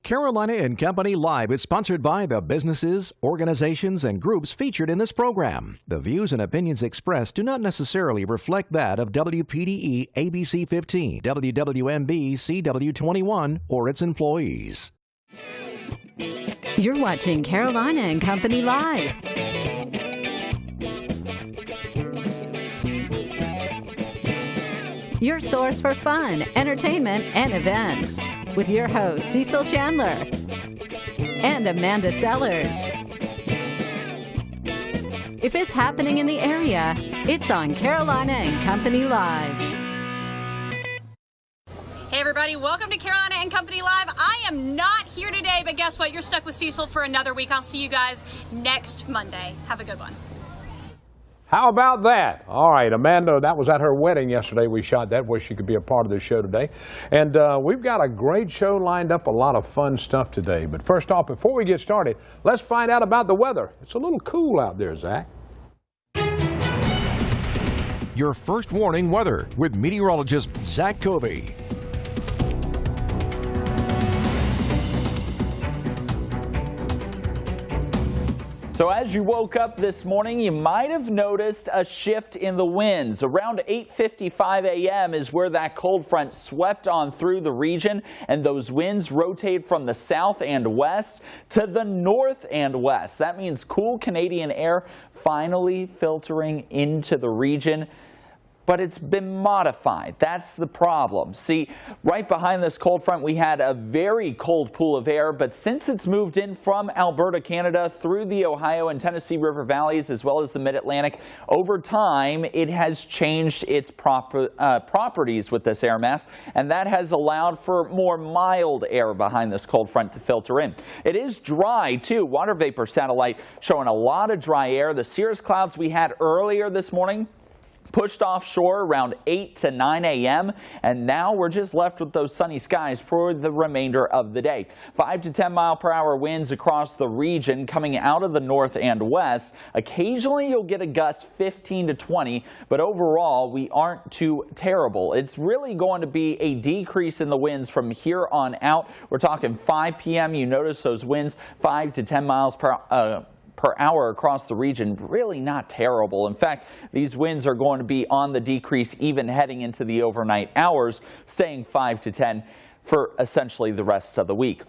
Carolina and Company Live is sponsored by the businesses, organizations, and groups featured in this program. The views and opinions expressed do not necessarily reflect that of WPDE ABC 15, WWMB CW21, or its employees. You're watching Carolina and Company Live. Your source for fun, entertainment, and events. With your hosts, Cecil Chandler and Amanda Sellers. If it's happening in the area, it's on Carolina and Company Live. Hey everybody, welcome to Carolina and Company Live. I am not here today, but guess what? You're stuck with Cecil for another week. I'll see you guys next Monday. Have a good one. How about that? All right, Amanda, that was at her wedding yesterday. We shot that. Wish she could be a part of this show today. And we've got a great show lined up, a lot of fun stuff today. But first off, before we get started, let's find out about the weather. It's a little cool out there, Zach. Your first warning weather with meteorologist Zach Covey. So as you woke up this morning, you might have noticed a shift in the winds. Around 8:55 a.m. is where that cold front swept on through the region, and those winds rotate from the south and west to the north and west. That means cool Canadian air finally filtering into the region. But it's been modified. That's the problem. See, right behind this cold front, we had a very cold pool of air, but since it's moved in from Alberta, Canada, through the Ohio and Tennessee River valleys, as well as the Mid-Atlantic, over time, it has changed its properties with this air mass, and that has allowed for more mild air behind this cold front to filter in. It is dry, too. Water vapor satellite showing a lot of dry air. The cirrus clouds we had earlier this morning pushed offshore around 8 to 9 a.m. and now we're just left with those sunny skies for the remainder of the day. 5 to 10 mile per hour winds across the region coming out of the north and west. Occasionally you'll get a gust 15 to 20, but overall we aren't too terrible. It's really going to be a decrease in the winds from here on out. We're talking 5 p.m. You notice those winds 5 to 10 miles per hour across the region. Really not terrible. In fact, these winds are going to be on the decrease even heading into the overnight hours, staying 5 to 10 for essentially the rest of the week.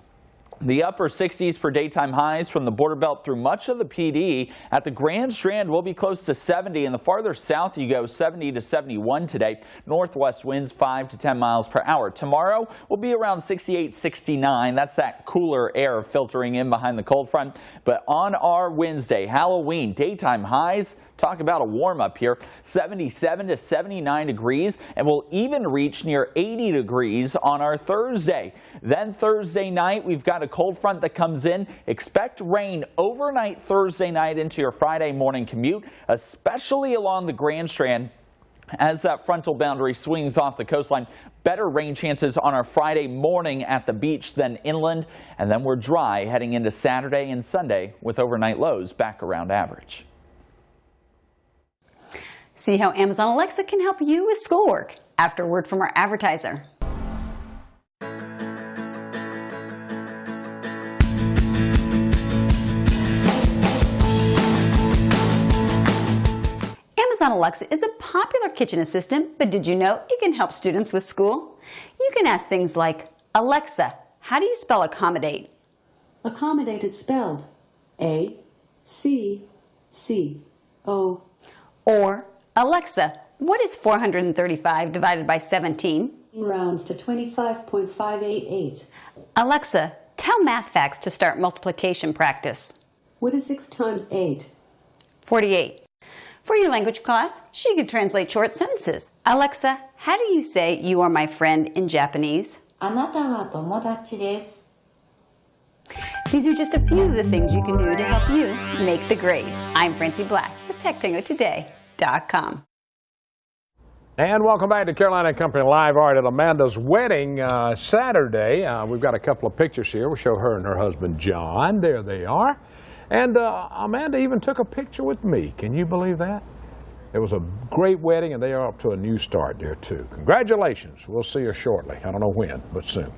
The upper 60s for daytime highs from the border belt through much of the PD. At the Grand Strand, we'll be close to 70, and the farther south you go, 70 to 71 today. Northwest winds 5 to 10 miles per hour. Tomorrow will be around 68, 69. That's that cooler air filtering in behind the cold front. But on our Wednesday, Halloween, daytime highs, talk about a warm up here, 77 to 79 degrees, and we'll even reach near 80 degrees on our Thursday. Then Thursday night, we've got a cold front that comes in. Expect rain overnight Thursday night into your Friday morning commute, especially along the Grand Strand. As that frontal boundary swings off the coastline, better rain chances on our Friday morning at the beach than inland, and then we're dry heading into Saturday and Sunday with overnight lows back around average. See how Amazon Alexa can help you with schoolwork after a word from our advertiser. Amazon Alexa is a popular kitchen assistant, but did you know it can help students with school? You can ask things like, Alexa, how do you spell accommodate? Accommodate is spelled A-C-C-O. Or, Alexa, what is 435 divided by 17? Rounds to 25.588. Alexa, tell math facts to start multiplication practice. What is 6 times 8? 48. For your language class, she could translate short sentences. Alexa, how do you say you are my friend in Japanese? あなたは友達です。 These are just a few of the things you can do to help you make the grade. I'm Francie Black with TechTangoToday.com. And welcome back to Carolina and Company Live. All right, at Amanda's wedding Saturday, we've got a couple of pictures here. We'll show her and her husband, John. There they are. And Amanda even took a picture with me. Can you believe that? It was a great wedding, and they are up to a new start there, too. Congratulations. We'll see her shortly. I don't know when, but soon.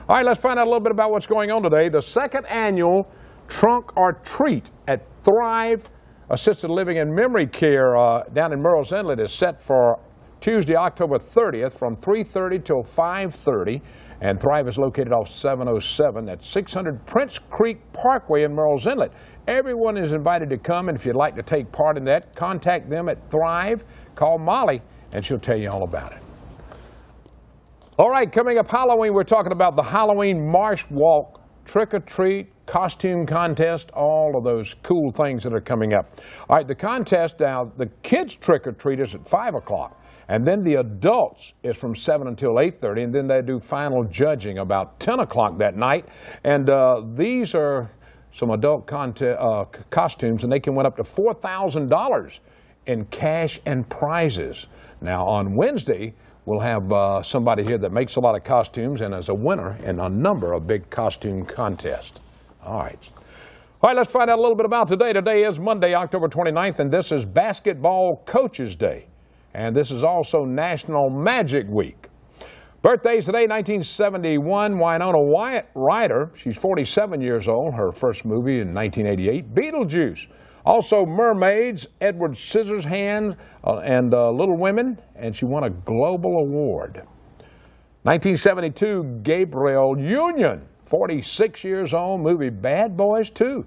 All right, let's find out a little bit about what's going on today. The second annual Trunk or Treat at Thrive Assisted Living and Memory Care down in Murrells Inlet is set for Tuesday, October 30th from 3:30 till 5:30. And Thrive is located off 707 at 600 Prince Creek Parkway in Murrells Inlet. Everyone is invited to come, and if you'd like to take part in that, contact them at Thrive. Call Molly, and she'll tell you all about it. All right, coming up Halloween, we're talking about the Halloween Marsh Walk, Trick or Treat, costume contest, all of those cool things that are coming up. All right, the contest now, the kids' Trick or Treat is at 5 o'clock. And then the adults is from 7 until 8:30, and then they do final judging about 10 o'clock that night. And these are some adult costumes, and they can win up to $4,000 in cash and prizes. Now, on Wednesday, we'll have somebody here that makes a lot of costumes and is a winner in a number of big costume contests. All right. All right, let's find out a little bit about today. Today is Monday, October 29th, and this is Basketball Coaches Day. And this is also National Magic Week. Birthdays today, 1971, Winona Ryder. She's 47 years old. Her first movie in 1988, Beetlejuice. Also Mermaids, Edward Scissorhands, and Little Women, and she won a Global Award. 1972, Gabrielle Union, 46 years old, movie Bad Boys 2,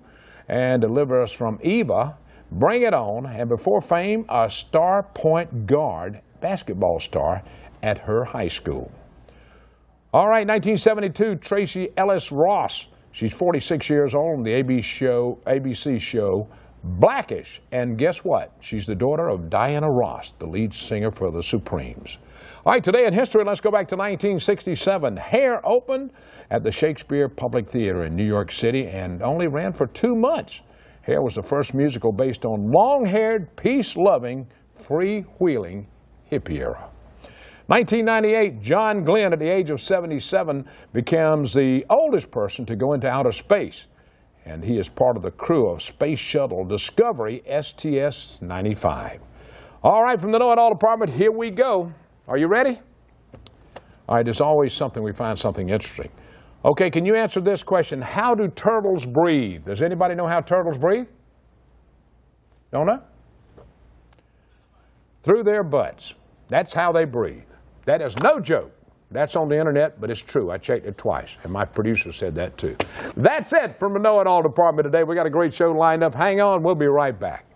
and Deliver Us from Eva, Bring It On, and before fame, a star point guard, basketball star at her high school. All right, 1972, Tracy Ellis Ross. She's 46 years old on the ABC show Blackish. And guess what? She's the daughter of Diana Ross, the lead singer for the Supremes. All right, today in history, let's go back to 1967. Hair opened at the Shakespeare Public Theater in New York City and only ran for 2 months. Hair was the first musical based on long-haired, peace-loving, free-wheeling hippie era. 1998, John Glenn, at the age of 77, becomes the oldest person to go into outer space. And he is part of the crew of Space Shuttle Discovery STS-95. All right, from the Know It All department, here we go. Are you ready? All right, there's always something, we find something interesting. Okay, can you answer this question? How do turtles breathe? Does anybody know how turtles breathe? Don't know? Through their butts. That's how they breathe. That is no joke. That's on the internet, but it's true. I checked it twice, and my producer said that too. That's it from the Know It All department today. We got a great show lined up. Hang on, we'll be right back.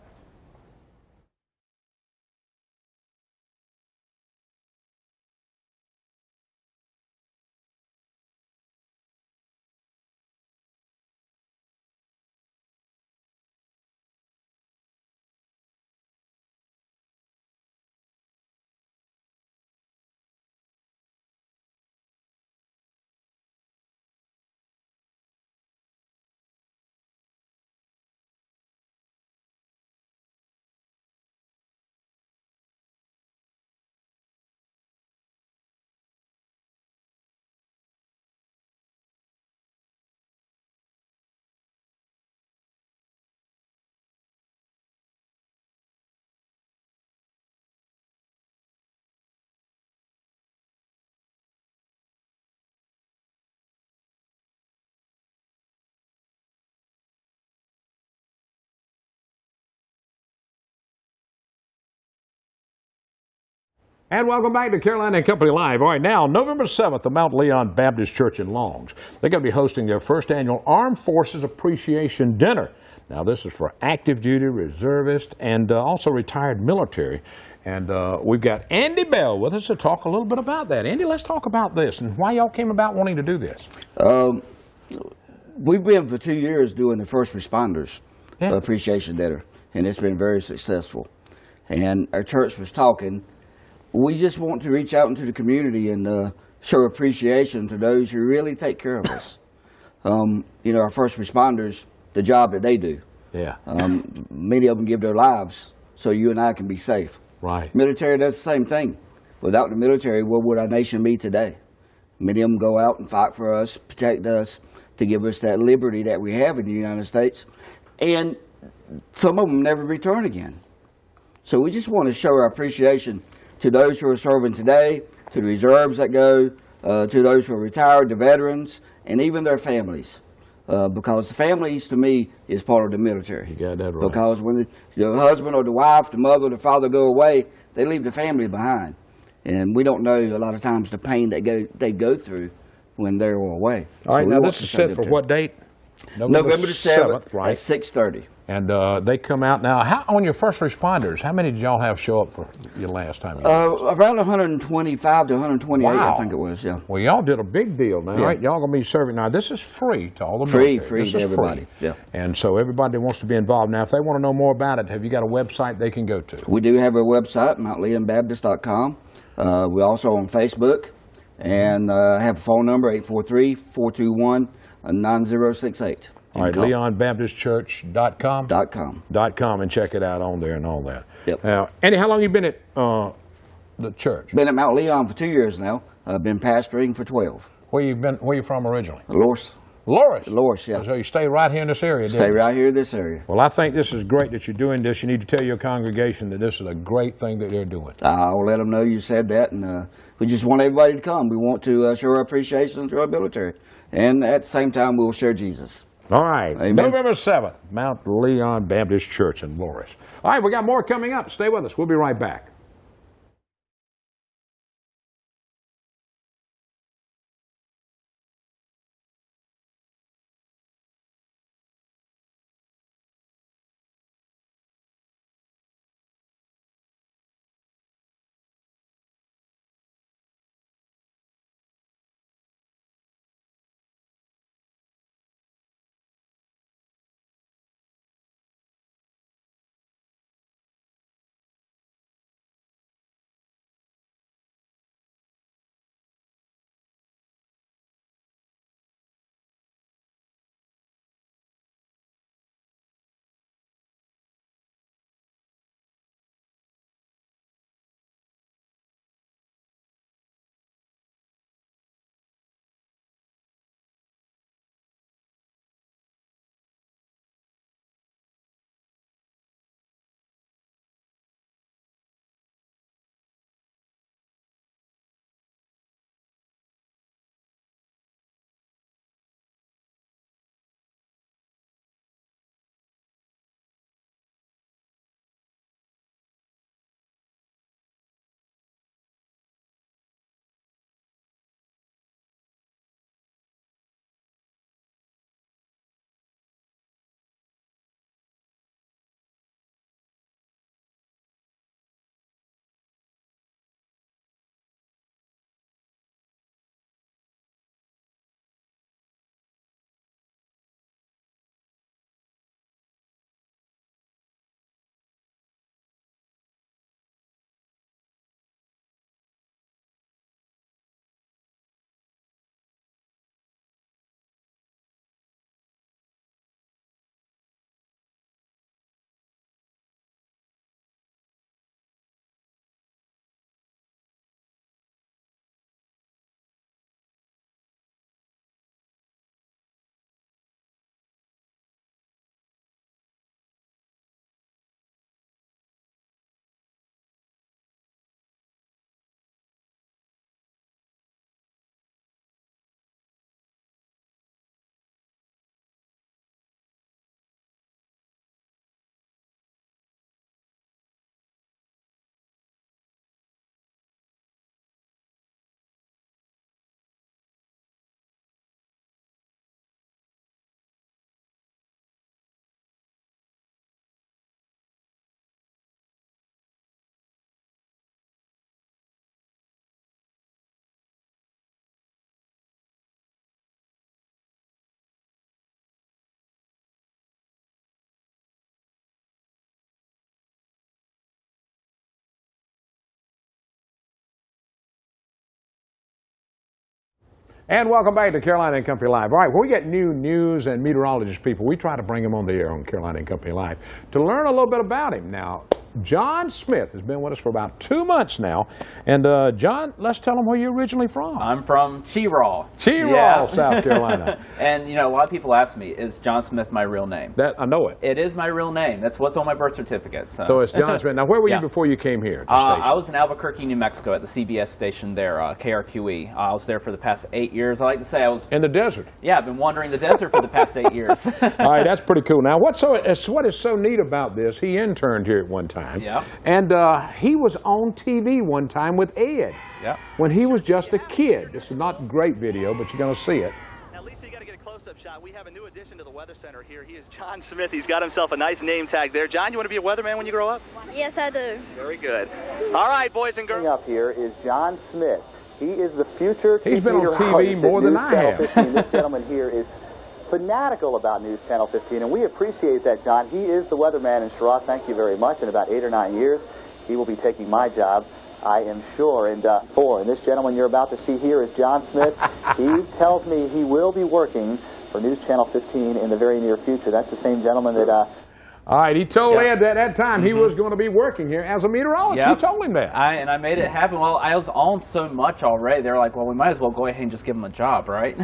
And welcome back to Carolina and Company Live. All right, now, November 7th, the Mount Leon Baptist Church in Longs. They're going to be hosting their first annual Armed Forces Appreciation Dinner. Now, this is for active duty, reservists, and also retired military. And we've got Andy Bell with us to talk a little bit about that. Andy, let's talk about this and why y'all came about wanting to do this. We've been for 2 years doing the First Responders Appreciation Dinner, and it's been very successful. And our church was talking. We just want to reach out into the community and show appreciation to those who really take care of us. You know, our first responders, the job that they do. Yeah. Many of them give their lives so you and I can be safe. Right. Military does the same thing. Without the military, where would our nation be today? Many of them go out and fight for us, protect us, to give us that liberty that we have in the United States. And some of them never return again. So we just want to show our appreciation to those who are serving today, to the reserves that go, to those who are retired, the veterans, and even their families. Because the families, to me, is part of the military. You got that right. Because when the husband or the wife, the mother, the father go away, they leave the family behind. And we don't know a lot of times the pain they go through when they're away. All right, now this is set for what date? November the 7th, right? at 6:30. And they come out now. On your first responders, how many did y'all have show up for your last time? Around 125 to 128, wow. I think it was, yeah. Well, y'all did a big deal now, right? Y'all going to be serving. Now, this is free to all the military. Free to everybody, yeah. And so everybody that wants to be involved. Now, if they want to know more about it, have you got a website they can go to? We do have a website, mountleonbaptist.com. We're also on Facebook, and have a phone number, 843-421-9068. All right, LeonBaptistChurch.com? .com, and check it out on there and all that. Yep. Now, Andy, how long you been at the church? Been at Mount Leon for 2 years now. I've been pastoring for 12. Where you from originally? Loris. Loris, yeah. So you stay right here in this area, Stay right here in this area. Well, I think this is great that you're doing this. You need to tell your congregation that this is a great thing that they're doing. I'll let them know you said that, and we just want everybody to come. We want to show our appreciation to our military, and at the same time, we'll share Jesus. All right, Amen. November 7th, Mount Leon Baptist Church in Loris. All right, we got more coming up. Stay with us. We'll be right back. And welcome back to Carolina and Company Live. All right, when we get new news and meteorologist people, we try to bring them on the air on Carolina and Company Live to learn a little bit about him. Now, John Smith has been with us for about 2 months now. And John, let's tell them where you're originally from. I'm from Cheraw. Cheraw, South Carolina. And, you know, a lot of people ask me, is John Smith my real name? That I know it. It is my real name. That's what's on my birth certificate. So it's John Smith. Now, where were you before you came here at the station? I was in Albuquerque, New Mexico at the CBS station there, KRQE. I was there for the past 8 years. I like to say I was... In the desert. Yeah, I've been wandering the desert for the past 8 years. All right, that's pretty cool. Now, what is so neat about this, he interned here at one time. Yeah. And he was on TV one time with Ed. Yeah. When he was just a kid. This is not a great video, but you're going to see it. Now, Lisa, you got to get a close-up shot. We have a new addition to the Weather Center here. He is John Smith. He's got himself a nice name tag there. John, you want to be a weatherman when you grow up? Yes, I do. Very good. All right, boys and girls. Up here is John Smith. He is the future He's been on TV more than I have. This gentleman here is fanatical about News Channel 15, and we appreciate that, John. He is the weatherman in Cheraw. Thank you very much. In about 8 or 9 years, he will be taking my job, I am sure. And this gentleman you're about to see here is John Smith. He tells me he will be working for News Channel 15 in the very near future. That's the same gentleman that... All right, he told Ed that at that time he was going to be working here as a meteorologist. You told him that. And I made it happen. Well, I was on so much already. They're like, well, we might as well go ahead and just give him a job, right?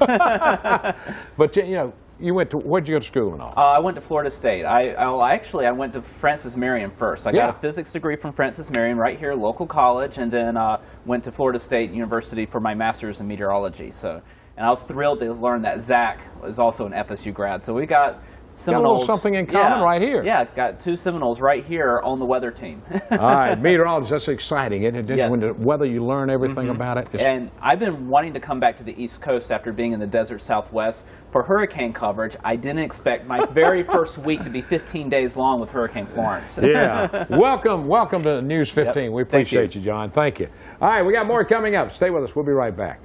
But, you know, you went to, where'd you go to school and all? I went to Florida State. Actually, I went to Francis Marion first. I got a physics degree from Francis Marion right here, local college, and then went to Florida State University for my master's in meteorology. And I was thrilled to learn that Zach is also an FSU grad. So we got Seminoles. Got a little something in common right here. Yeah, got 2 Seminoles right here on the weather team. All right, meteorologist, that's exciting. Yes. When the weather, you learn everything about it. And I've been wanting to come back to the East Coast after being in the desert Southwest for hurricane coverage. I didn't expect my very first week to be 15 days long with Hurricane Florence. Yeah. Welcome to News 15. Yep. We appreciate you, John. Thank you. All right, we got more coming up. Stay with us. We'll be right back.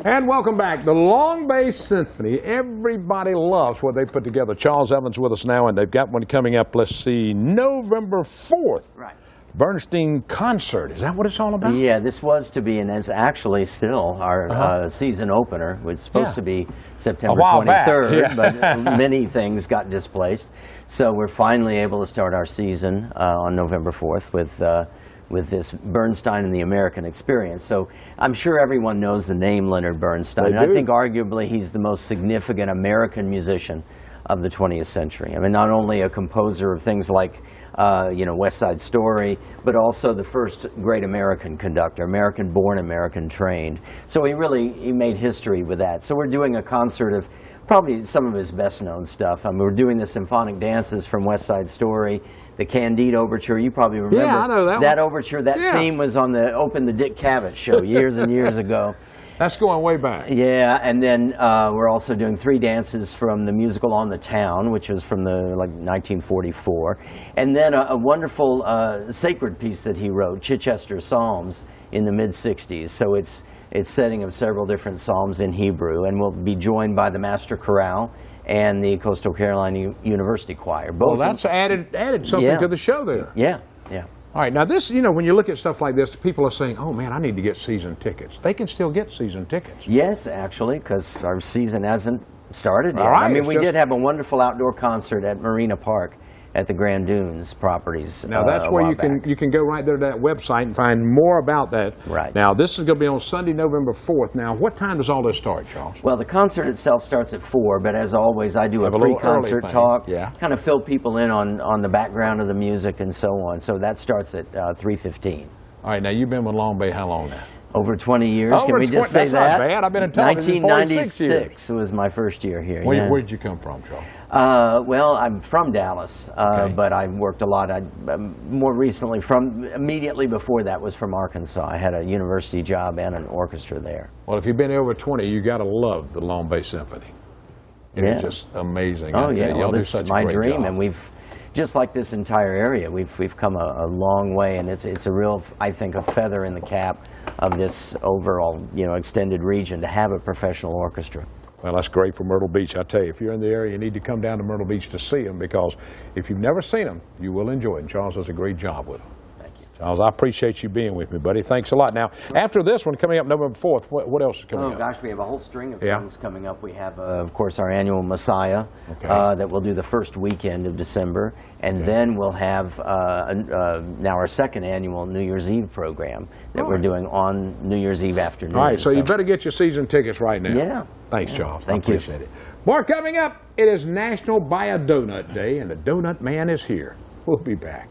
And welcome back. The Long Bay Symphony. Everybody loves what they put together. Charles Evans with us now, and they've got one coming up, let's see, November 4th. Right. Bernstein concert. Is that what it's all about? Yeah, this was to be, and it's actually still our season opener. It was supposed to be September 23rd, but many things got displaced. So we're finally able to start our season on November 4th with this Bernstein and the American Experience. So I'm sure everyone knows the name Leonard Bernstein. And I think arguably he's the most significant American musician of the 20th century. I mean, not only a composer of things like, West Side Story, but also the first great American conductor, American-born, American-trained. So he made history with that. So we're doing a concert of probably some of his best-known stuff. We're doing the symphonic dances from West Side Story, the Candide Overture. You probably remember I know that overture. That theme was on the Open the Dick Cavett show years and years ago. That's going way back. Yeah, and then we're also doing 3 dances from the musical On the Town, which was from 1944. And then a wonderful sacred piece that he wrote, Chichester Psalms, in the mid-60s. So it's setting of several different psalms in Hebrew, and we'll be joined by the Master Chorale and the Coastal Carolina University Choir. Both well, that's added something to the show there. Yeah, yeah. All right, now this, you know, when you look at stuff like this, people are saying, oh man, I need to get season tickets. They can still get season tickets. Yes, actually, because our season hasn't started yet. All right, I mean, we did have a wonderful outdoor concert at Marina Park at the Grand Dunes properties. Now that's where you can go right there to that website and find more about that. Right. Now this is going to be on Sunday, November 4th. Now what time does all this start, Charles? Well, the concert itself starts at 4, but as always, I do a pre-concert talk, kind of fill people in on the background of the music and so on. So that starts at 3:15. All right. Now you've been with Long Bay how long now? Over 20 years. Can we just say that's that? Not bad. I've been in television 46 years. 1996 was my first year here. Where did you come from, Charles? Well, I'm from Dallas, but I worked a lot. More recently, immediately before that, was from Arkansas. I had a university job and an orchestra there. Well, if you've been over 20, you got to love the Long Bay Symphony. It's just amazing. Oh yeah, well, this is my dream, job. And we've. Just like this entire area, we've come a long way, and it's a real, I think, a feather in the cap of this overall, you know, extended region to have a professional orchestra. Well, that's great for Myrtle Beach. I tell you, if you're in the area, you need to come down to Myrtle Beach to see them, because if you've never seen them, you will enjoy it. And Charles does a great job with them. Thank you. Charles, I appreciate you being with me, buddy. Thanks a lot. Now, after this one coming up November 4th, what else is coming up? Oh, gosh, we have a whole string of things coming up. We have, of course, our annual Messiah that we'll do the first weekend of December. And then we'll have now our second annual New Year's Eve program that we're doing on New Year's Eve afternoon. All right, so you better get your season tickets right now. Yeah. Thanks, Charles. Thank you. I appreciate it. More coming up. It is National Buy a Donut Day, and the Donut Man is here. We'll be back.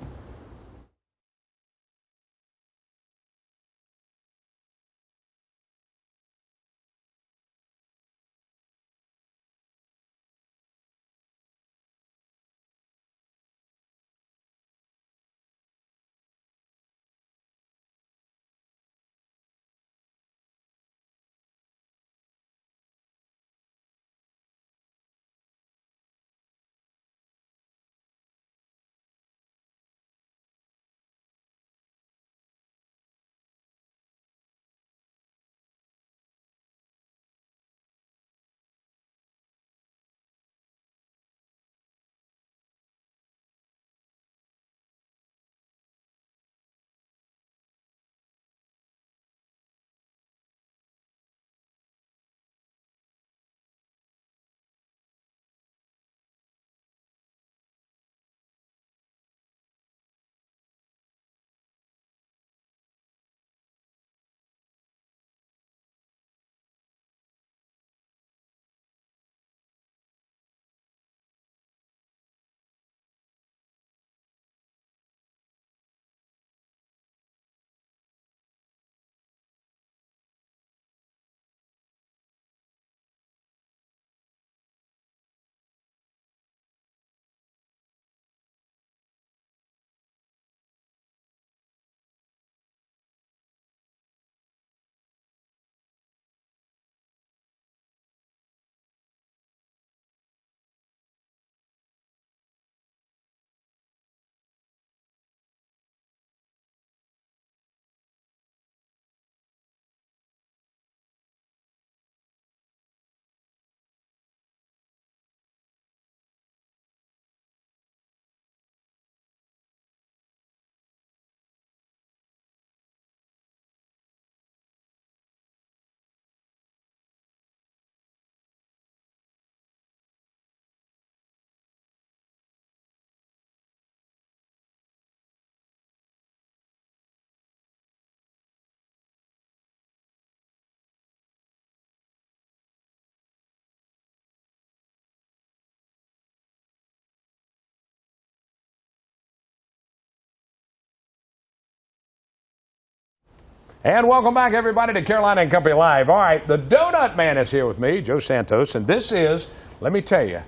And welcome back, everybody, to Carolina and Company Live. All right, the Donut Man is here with me, Joe Santos, and this is, let me tell you,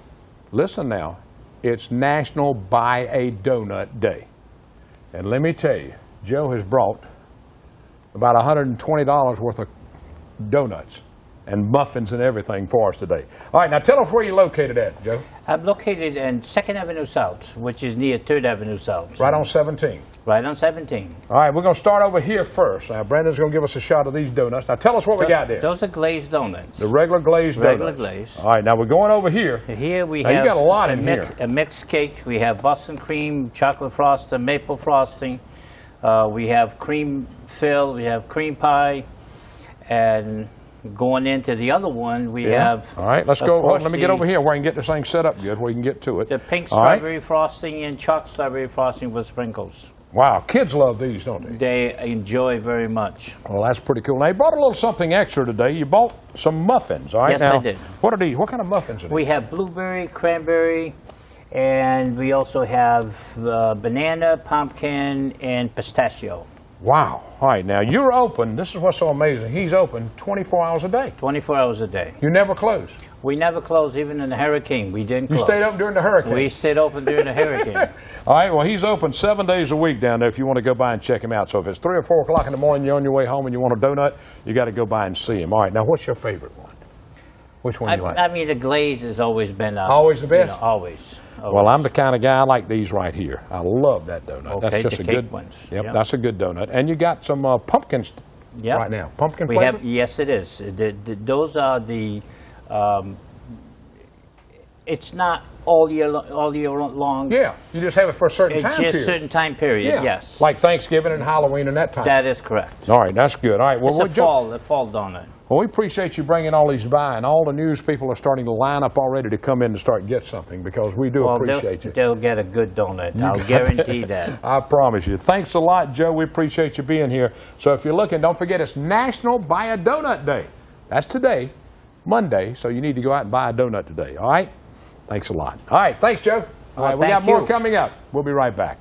listen now, it's National Buy a Donut Day. And let me tell you, Joe has brought about $120 worth of donuts. and muffins and everything for us today. All right, now tell us where you're located at, Joe. I'm located in 2nd Avenue South, which is near 3rd Avenue South. Right on 17. Right on 17. All right, we're going to start over here first. Now, Brandon's going to give us a shot of these donuts. Now, tell us what we got there. Those are glazed donuts. The regular glazed donuts. Regular glazed. All right, now we're going over here. Here we now have you got a lot in here. A mixed cake. We have Boston cream, chocolate frosting, maple frosting. We have cream fill. We have cream pie. And going into the other one, we have... All right, let's go. Let me get over here where I can get this thing set up good, where you can get to it. The pink strawberry frosting and chocolate strawberry frosting with sprinkles. Wow, kids love these, don't they? They enjoy very much. Well, that's pretty cool. Now, you brought a little something extra today. You bought some muffins, all right? Yes, now, I did. What are these? What kind of muffins are these? We have blueberry, cranberry, and we also have banana, pumpkin, and pistachio. Wow. All right, now you're open. This is what's so amazing. He's open 24 hours a day. 24 hours a day. You never close? We never close, even in the hurricane. We didn't close. You stayed open during the hurricane? We stayed open during the hurricane. All right, well, he's open 7 days a week down there if you want to go by and check him out. So if it's 3 or 4 o'clock in the morning, you're on your way home and you want a donut, you got to go by and see him. All right, now what's your favorite one? Which one do you like? I mean, the glaze has always been... always the best? You know, always. Well, I'm the kind of guy, I like these right here. I love that donut. Okay, that's just the a cake good ones. Yep, that's a good donut. And you got some pumpkins right now. Pumpkin we flavor? have, yes, it is. Those are the... it's not all year long. Yeah, you just have it for a certain time period. It's just a certain time period, yes. Like Thanksgiving and Halloween and that time. That is correct. All right, that's good. All right, well, it's a fall donut. Well, we appreciate you bringing all these by, and all the news people are starting to line up already to come in to start and get something because we do appreciate you. They'll get a good donut. I'll guarantee that. I promise you. Thanks a lot, Joe. We appreciate you being here. So if you're looking, don't forget it's National Buy a Donut Day. That's today, Monday, so you need to go out and buy a donut today, all right? Thanks a lot. All right, thanks, Joe. All right, we got more coming up. We'll be right back.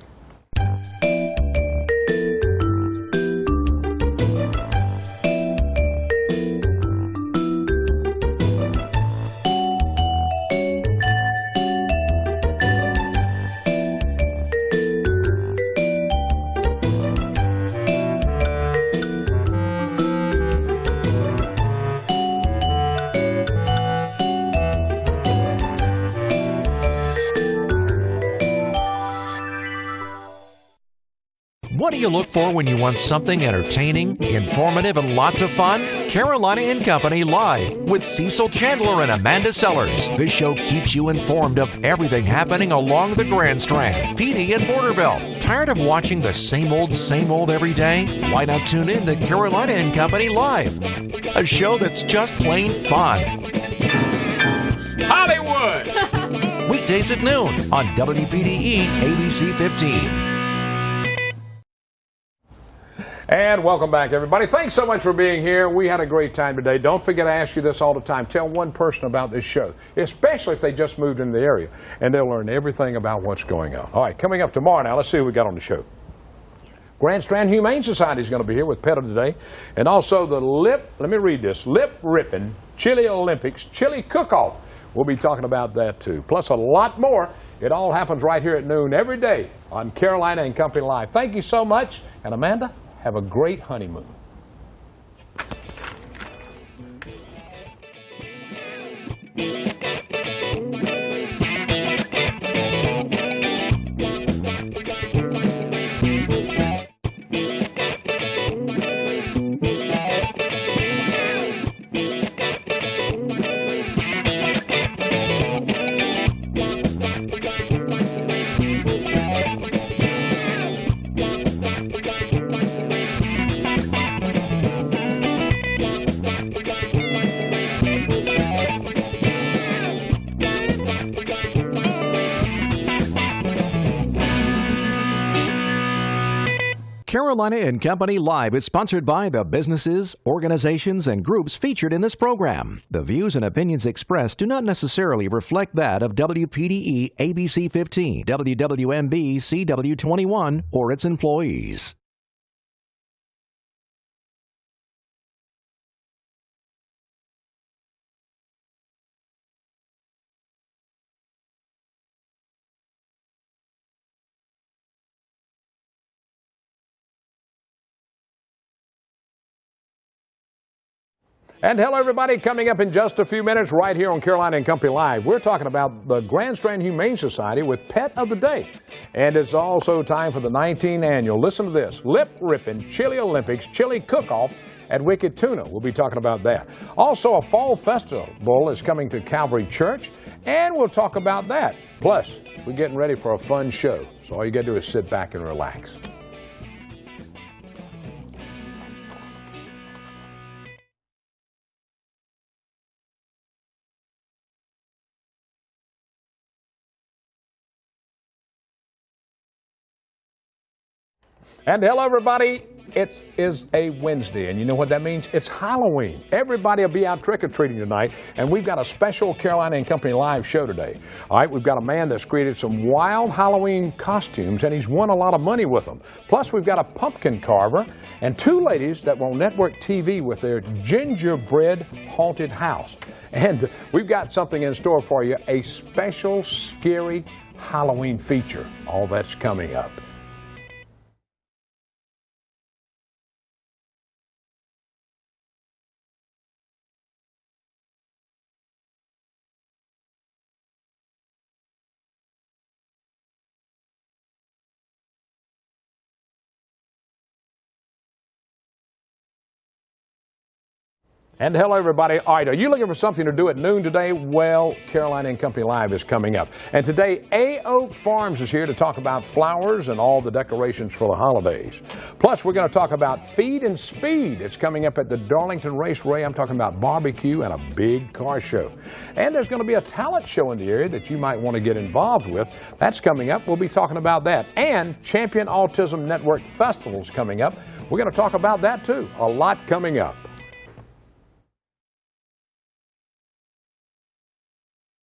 What do you look for when you want something entertaining, informative, and lots of fun? Carolina and Company Live with Cecil Chandler and Amanda Sellers. This show keeps you informed of everything happening along the Grand Strand, PD, and Borderbell. Tired of watching the same old every day? Why not tune in to Carolina and Company Live? A show that's just plain fun. Hollywood! Weekdays at noon on WPDE ABC 15. And welcome back, everybody. Thanks so much for being here. We had a great time today. Don't forget, I ask you this all the time. Tell one person about this show, especially if they just moved into the area, and they'll learn everything about what's going on. All right, coming up tomorrow now, let's see who we got on the show. Grand Strand Humane Society is going to be here with PETA today. And also the lip ripping Chili Olympics chili cook-off. We'll be talking about that too. Plus a lot more. It all happens right here at noon every day on Carolina and Company Live. Thank you so much. And Amanda, have a great honeymoon. Carolina and Company Live is sponsored by the businesses, organizations, and groups featured in this program. The views and opinions expressed do not necessarily reflect that of WPDE ABC 15, WWMB CW 21, or its employees. And hello, everybody. Coming up in just a few minutes right here on Carolina and Company Live, we're talking about the Grand Strand Humane Society with Pet of the Day. And it's also time for the 19th annual, listen to this, lip-ripping Chili Olympics Chili Cook-Off at Wicked Tuna. We'll be talking about that. Also, a fall festival is coming to Calvary Church, and we'll talk about that. Plus, we're getting ready for a fun show, so all you got to do is sit back and relax. And hello, everybody. It is a Wednesday, and you know what that means? It's Halloween. Everybody will be out trick-or-treating tonight, and we've got a special Carolina and Company Live show today. All right, we've got a man that's created some wild Halloween costumes, and he's won a lot of money with them. Plus, we've got a pumpkin carver and two ladies that will network TV with their gingerbread haunted house. And we've got something in store for you, a special scary Halloween feature. All that's coming up. And hello, everybody. All right, are you looking for something to do at noon today? Well, Carolina and Company Live is coming up. And today, A Oak Farms is here to talk about flowers and all the decorations for the holidays. Plus, we're going to talk about Feed and Speed. It's coming up at the Darlington Raceway. I'm talking about barbecue and a big car show. And there's going to be a talent show in the area that you might want to get involved with. That's coming up. We'll be talking about that. And Champion Autism Network Festival's coming up. We're going to talk about that, too. A lot coming up.